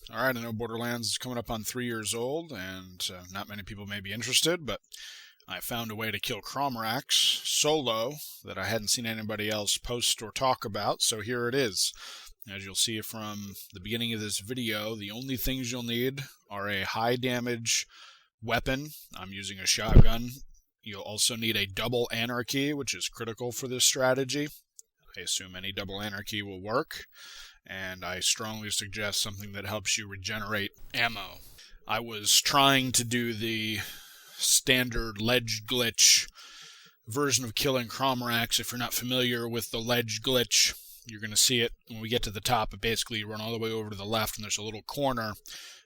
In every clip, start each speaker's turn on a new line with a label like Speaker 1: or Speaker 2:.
Speaker 1: Alright, I know Borderlands is coming up on 3 years old, and not many people may be interested, but I found a way to kill Crawmerax solo that I hadn't seen anybody else post or talk about, so here it is. As you'll see from the beginning of this video, the only things you'll need are a high damage weapon. I'm using a shotgun. You'll also need a double anarchy, which is critical for this strategy. I assume any double anarchy will work, and I strongly suggest something that helps you regenerate ammo. I was trying to do the standard ledge glitch version of killing Crawmerax. If you're not familiar with the ledge glitch, you're going to see it when we get to the top. But basically, you run all the way over to the left, and there's a little corner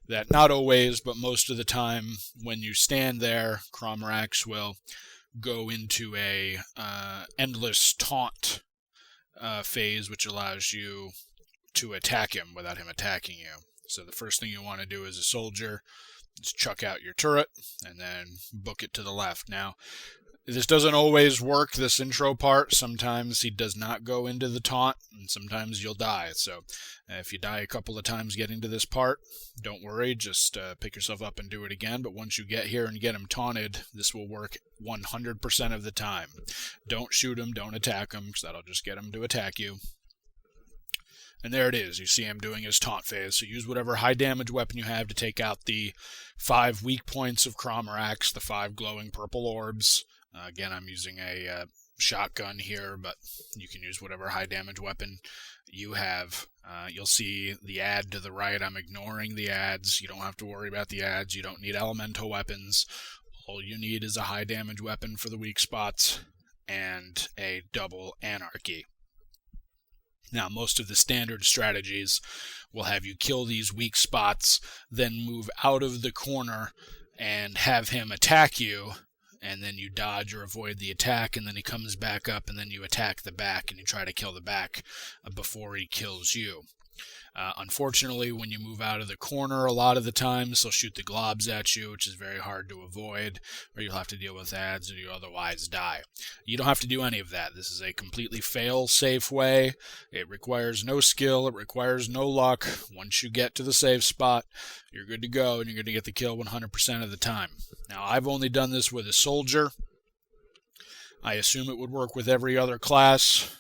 Speaker 1: that not always, but most of the time, when you stand there, Crawmerax will go into a endless taunt phase, which allows you to attack him without him attacking you. So the first thing you want to do as a soldier is chuck out your turret and then book it to the left. Now, this doesn't always work, this intro part. Sometimes he does not go into the taunt, and sometimes you'll die. So if you die a couple of times getting to this part, don't worry, just pick yourself up and do it again. But once you get here and get him taunted, this will work 100% of the time. Don't shoot him, don't attack him, because that'll just get him to attack you. And there it is. You see him doing his taunt phase. So use whatever high damage weapon you have to take out the 5 weak points of Crawmerax, the 5 glowing purple orbs. Again, I'm using a shotgun here, but you can use whatever high damage weapon you have. You'll see the ad to the right. I'm ignoring the ads. You don't have to worry about the ads. You don't need elemental weapons. All you need is a high damage weapon for the weak spots and a double anarchy. Now, most of the standard strategies will have you kill these weak spots, then move out of the corner and have him attack you, and then you dodge or avoid the attack, and then he comes back up, and then you attack the back, and you try to kill the back before he kills you. Unfortunately, when you move out of the corner, a lot of the times they'll shoot the globs at you, which is very hard to avoid, or you'll have to deal with ads or you otherwise die. You don't have to do any of that. This is a completely fail-safe way. It requires no skill. It requires no luck. Once you get to the safe spot, you're good to go, and you're going to get the kill 100% of the time. Now, I've only done this with a soldier. I assume it would work with every other class.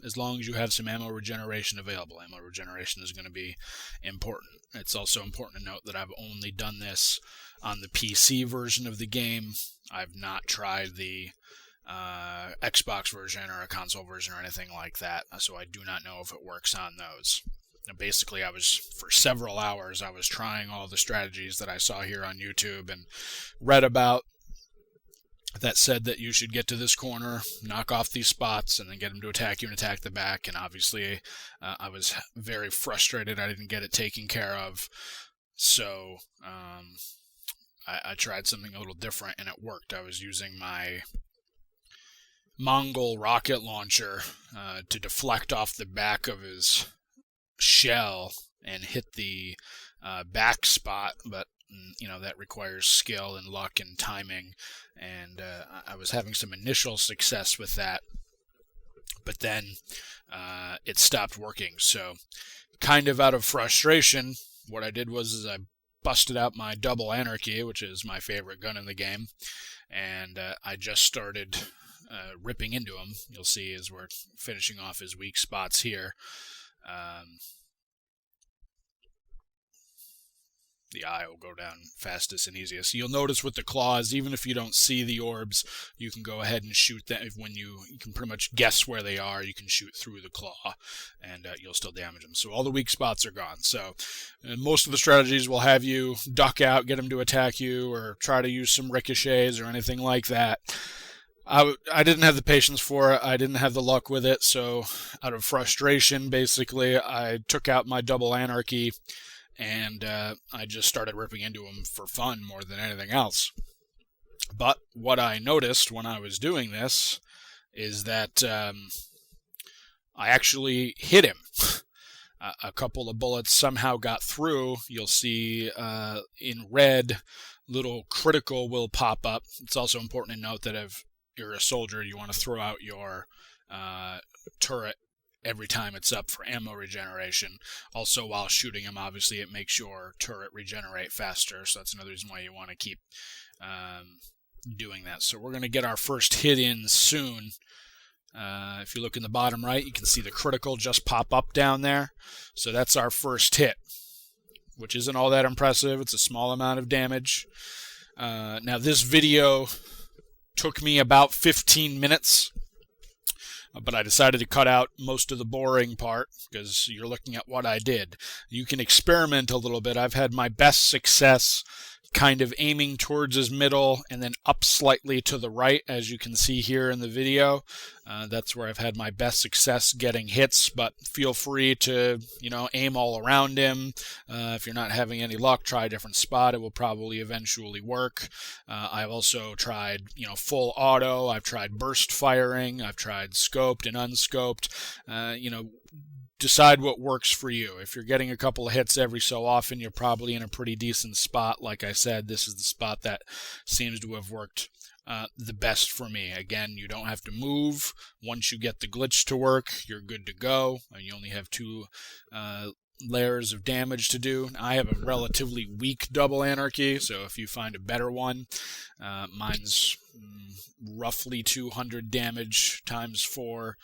Speaker 1: As long as you have some ammo regeneration available. Ammo regeneration is going to be important. It's also important to note that I've only done this on the PC version of the game. I've not tried the Xbox version or a console version or anything like that, so I do not know if it works on those. Now, basically, for several hours, I was trying all the strategies that I saw here on YouTube and read about that said that you should get to this corner, knock off these spots, and then get him to attack you and attack the back. And obviously, I was very frustrated I didn't get it taken care of. So I tried something a little different, and it worked. I was using my Mongol rocket launcher to deflect off the back of his shell and hit the back spot, but that requires skill and luck and timing, and I was having some initial success with that, but then it stopped working. So kind of out of frustration, what I did was I busted out my double anarchy, which is my favorite gun in the game, and I just started ripping into him. You'll see as we're finishing off his weak spots here. The eye will go down fastest and easiest. You'll notice with the claws, even if you don't see the orbs, you can go ahead and shoot them. When you can pretty much guess where they are, you can shoot through the claw, and you'll still damage them. So all the weak spots are gone. So most of the strategies will have you duck out, get them to attack you, or try to use some ricochets or anything like that. I didn't have the patience for it. I didn't have the luck with it. So out of frustration, basically, I took out my double anarchy, and I just started ripping into him for fun more than anything else. But what I noticed when I was doing this is that I actually hit him. A couple of bullets somehow got through. You'll see in red, little critical will pop up. It's also important to note that if you're a soldier, you want to throw out your turret every time it's up for ammo regeneration. Also, while shooting them, obviously, it makes your turret regenerate faster, so that's another reason why you want to keep doing that. So we're going to get our first hit in soon. If you look in the bottom right, you can see the critical just pop up down there. So that's our first hit, which isn't all that impressive. It's a small amount of damage. Now, this video took me about 15 minutes, but I decided to cut out most of the boring part because you're looking at what I did. You can experiment a little bit. I've had my best success kind of aiming towards his middle and then up slightly to the right, as you can see here in the video. That's where I've had my best success getting hits, but feel free to, aim all around him. If you're not having any luck, try a different spot. It will probably eventually work. I've also tried, full auto. I've tried burst firing. I've tried scoped and unscoped. Decide what works for you. If you're getting a couple of hits every so often, you're probably in a pretty decent spot. Like I said, this is the spot that seems to have worked the best for me. Again, you don't have to move. Once you get the glitch to work, you're good to go. You only have 2 layers of damage to do. I have a relatively weak double anarchy, so if you find a better one, mine's roughly 200 damage times 4.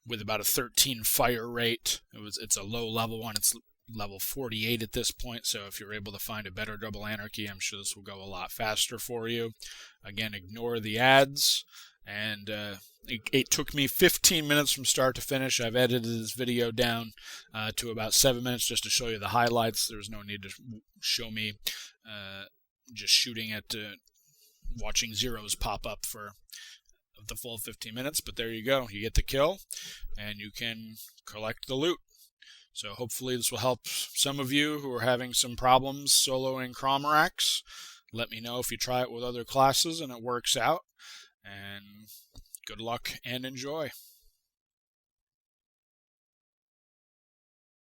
Speaker 1: With about a 13 fire rate. It's a low level one. It's level 48 at this point, so if you're able to find a better double anarchy, I'm sure this will go a lot faster for you. Again, ignore the ads, and it took me 15 minutes from start to finish. I've edited this video down to about 7 minutes just to show you the highlights. There's no need to show me just shooting at watching zeros pop up for the full 15 minutes, but there you go. You get the kill, and you can collect the loot. So hopefully this will help some of you who are having some problems soloing Crawmerax. Let me know if you try it with other classes and it works out. And good luck and enjoy.